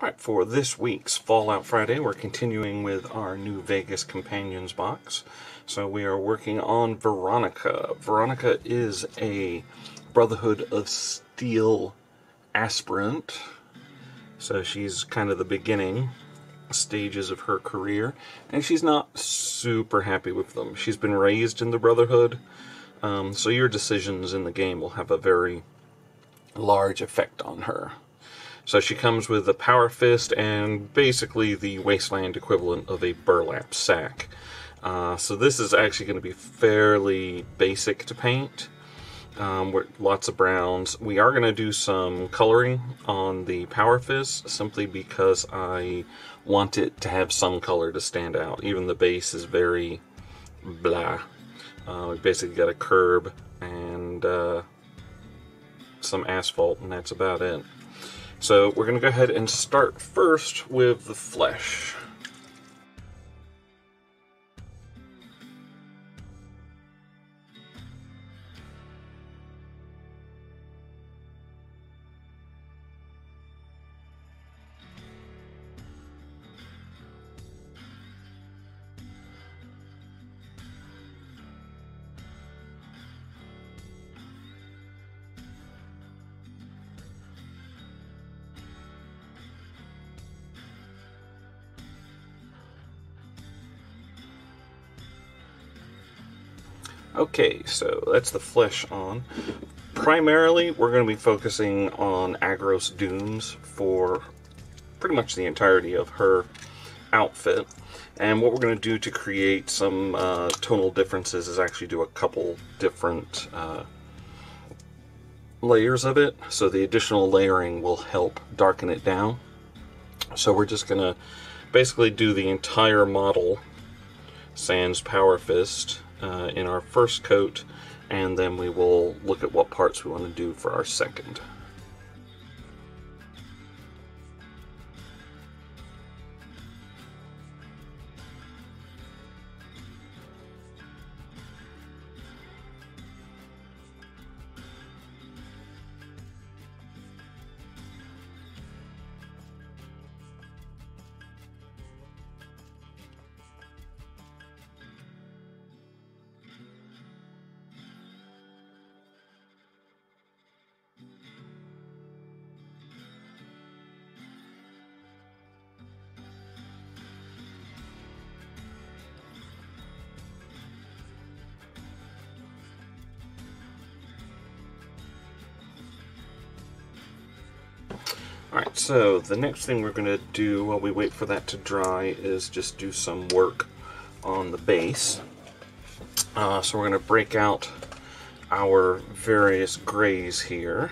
Alright, for this week's Fallout Friday, we're continuing with our New Vegas Companions box. So we are working on Veronica. Veronica is a Brotherhood of Steel aspirant. So she's kind of the beginning stages of her career, and she's not super happy with them. She's been raised in the Brotherhood, so your decisions in the game will have a very large effect on her. So she comes with a power fist and basically the Wasteland equivalent of a burlap sack. So this is actually going to be fairly basic to paint. With lots of browns. We are going to do some coloring on the power fist simply because I want it to have some color to stand out. Even the base is very blah. We basically got a curb and some asphalt, and that's about it. So we're going to go ahead and start first with the flesh. Okay, so that's the flesh on. Primarily, we're going to be focusing on Aggaros dunes for pretty much the entirety of her outfit. And what we're going to do to create some tonal differences is actually do a couple different layers of it. So the additional layering will help darken it down. So we're just going to basically do the entire model sans power fist in our first coat, and then we will look at what parts we want to do for our second. Alright, so the next thing we're going to do while we wait for that to dry is just do some work on the base. So we're going to break out our various grays here.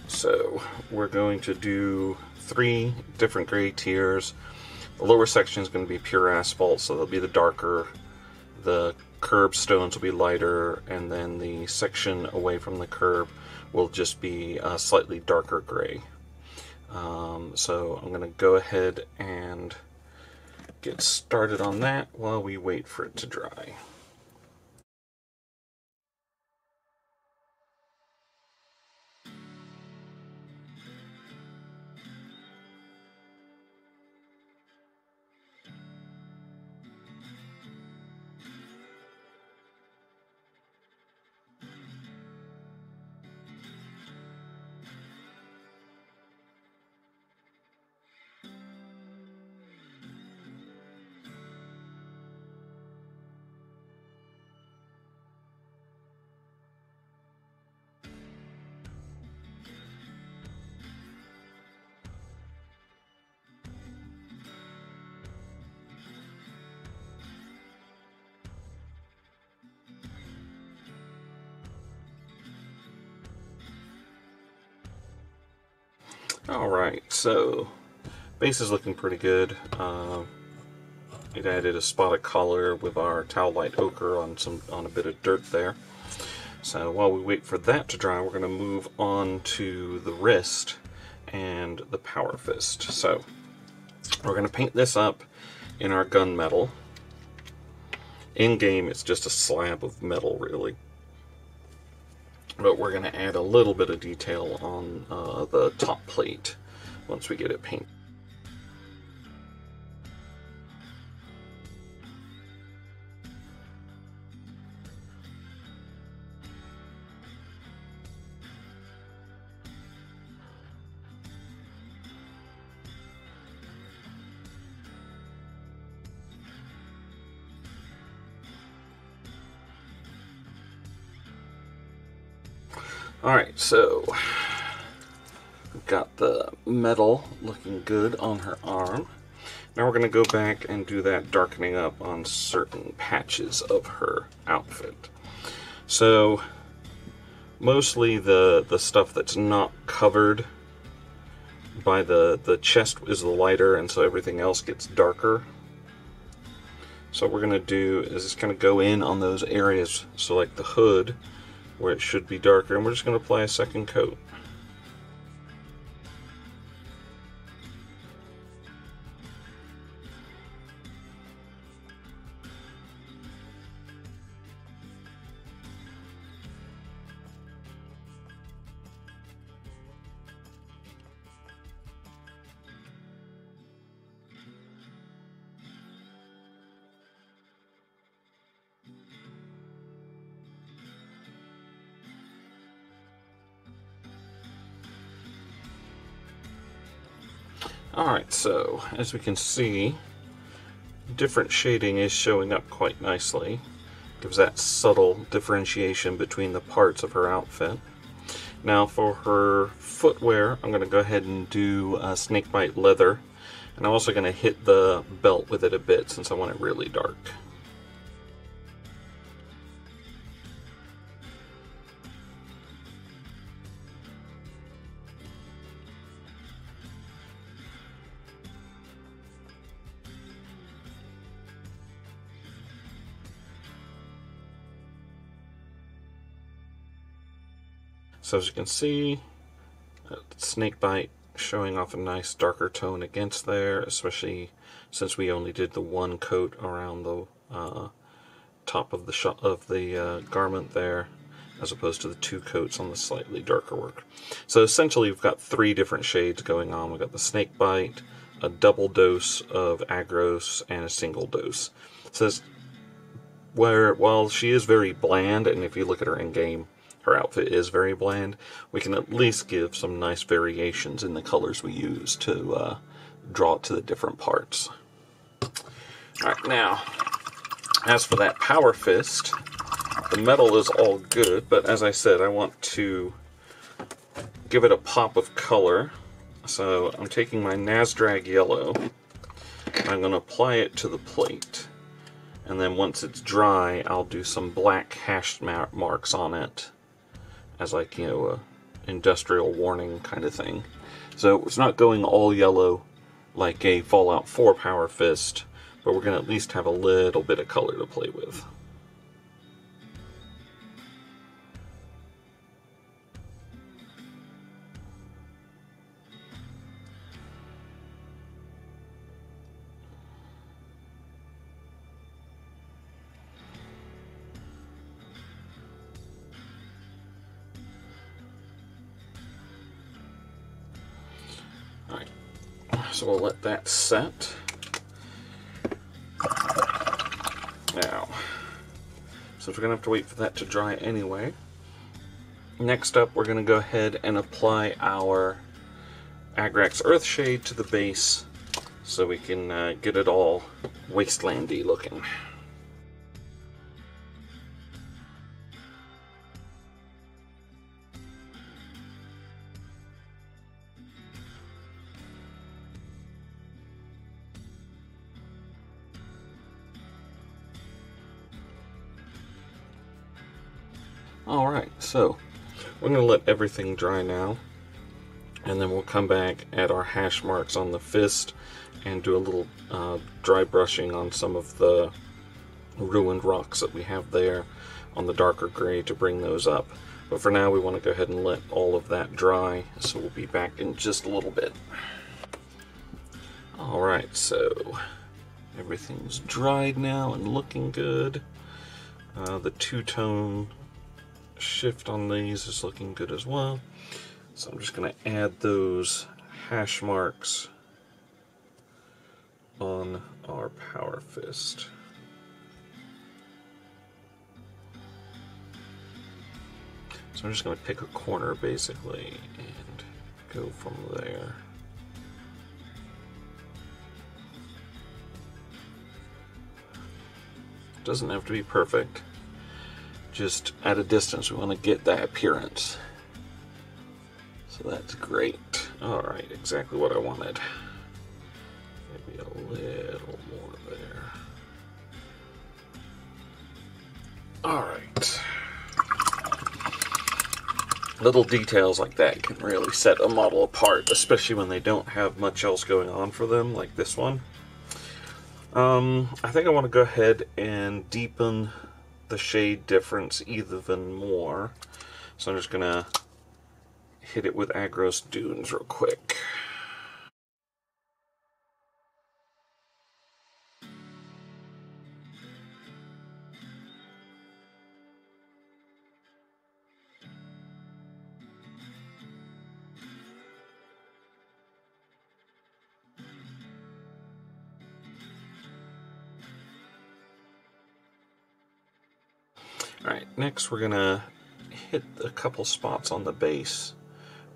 So we're going to do 3 different gray tiers. The lower section is going to be pure asphalt, so they'll be the darker. The curb stones will be lighter, and then the section away from the curb will just be a slightly darker gray. So I'm going to go ahead and get started on that while we wait for it to dry. Alright, so base is looking pretty good. It added a spotted collar with our towel light ochre on a bit of dirt there. So while we wait for that to dry, we're going to move on to the wrist and the power fist. So we're going to paint this up in our gunmetal. In game, it's just a slab of metal, really. but we're going to add a little bit of detail on the top plate once we get it painted. Alright, so we've got the metal looking good on her arm. Now we're going to go back and do that darkening up on certain patches of her outfit. So mostly the stuff that's not covered by the chest is the lighter, and so everything else gets darker. So what we're going to do is just kind of go in on those areas, so like the hood, where it should be darker, and we're just going to apply a second coat. Alright, so as we can see, different shading is showing up quite nicely. Gives that subtle differentiation between the parts of her outfit. Now for her footwear, I'm going to go ahead and do Snakebite leather. And I'm also going to hit the belt with it a bit since I want it really dark. So as you can see, Snakebite showing off a nice darker tone against there, especially since we only did the one coat around the top of the garment there, as opposed to the two coats on the slightly darker work. So essentially we've got three different shades going on. We've got the Snakebite, a double dose of Aggaros, and a single dose. So while she is very bland, and if you look at her in game, her outfit is very bland, we can at least give some nice variations in the colors we use to draw it to the different parts. Alright, now, as for that power fist, the metal is all good, but as I said, I want to give it a pop of color. So I'm taking my Nazdrag yellow, I'm going to apply it to the plate, and then once it's dry, I'll do some black hash marks on it, as like, you know, a industrial warning kind of thing. So it's not going all yellow like a Fallout 4 Power Fist, but we're going to at least have a little bit of color to play with. So we'll let that set. Now, since we're going to have to wait for that to dry anyway, next up we're going to go ahead and apply our Agrax Earthshade to the base so we can get it all Wastelandy looking. Alright, so we're going to let everything dry now, and then we'll come back at our hash marks on the fist and do a little dry brushing on some of the ruined rocks that we have there on the darker gray to bring those up. But for now we want to go ahead and let all of that dry, so we'll be back in just a little bit. Alright, so everything's dried now and looking good. The two-tone shift on these is looking good as well. So I'm just going to add those hash marks on our power fist. So I'm just going to pick a corner basically and go from there. Doesn't have to be perfect. Just at a distance, we want to get that appearance. So that's great. Alright, exactly what I wanted. Maybe a little more there. Alright. Little details like that can really set a model apart, especially when they don't have much else going on for them, like this one. I think I want to go ahead and deepen the shade difference even more. So I'm just going to hit it with Aggaros Dunes real quick. Alright, next we're going to hit a couple spots on the base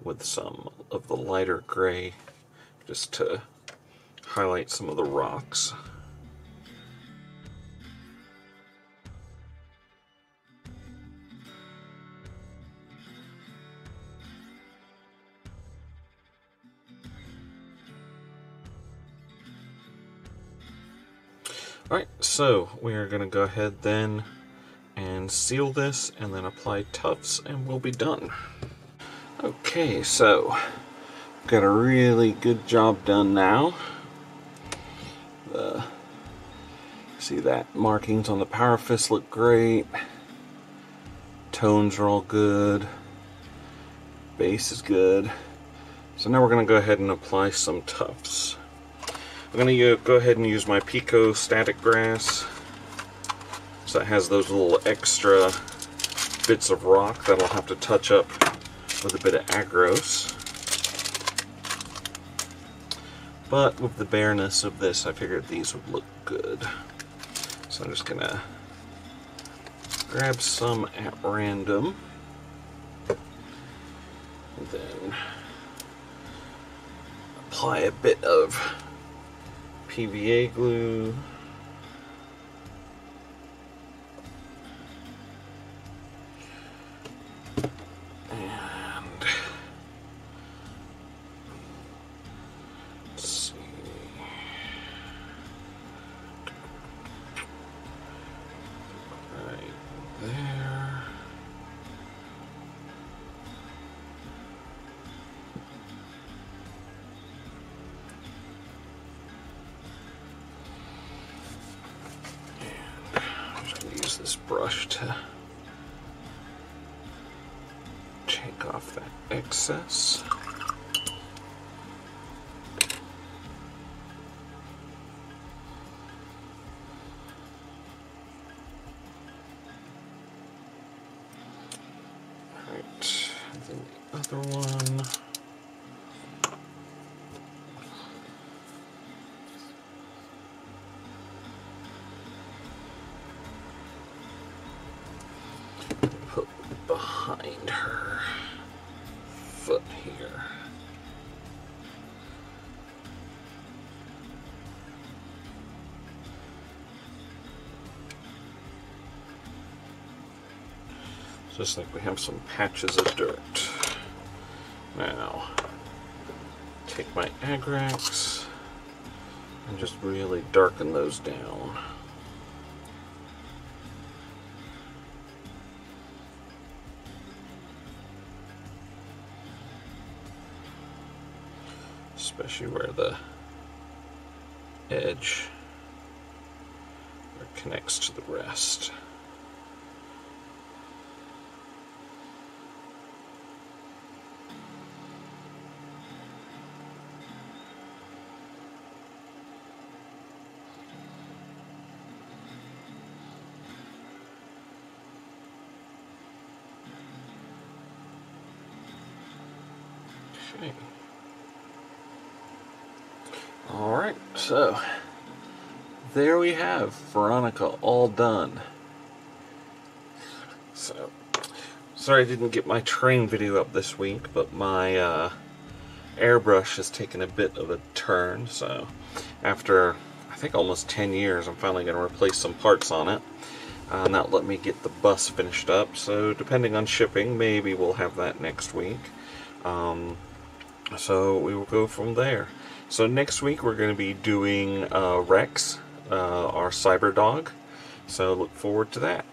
with some of the lighter gray, just to highlight some of the rocks. Alright, so we are going to go ahead then and seal this and then apply tufts and we'll be done. Okay, so got a really good job done now. See that markings on the power fist look great. Tones are all good. Base is good. So now we're going to go ahead and apply some tufts. I'm going to go ahead and use my Pico static grass. So it has those little extra bits of rock that I'll have to touch up with a bit of Aggaros. But with the bareness of this, I figured these would look good. So I'm just going to grab some at random. And then apply a bit of PVA glue. This brush to take off that excess. Alright, and then the other one. Behind her foot here. Just like we have some patches of dirt. Now, take my Agrax and just really darken those down. Especially where the edge connects to the rest. Okay. Alright, so there we have Veronica all done. So, sorry I didn't get my train video up this week, but my airbrush has taken a bit of a turn, so after I think almost 10 years I'm finally going to replace some parts on it. And that let me get the bus finished up, so depending on shipping, maybe we'll have that next week. So we will go from there. So next week we're going to be doing Rex, our cyber dog, so look forward to that.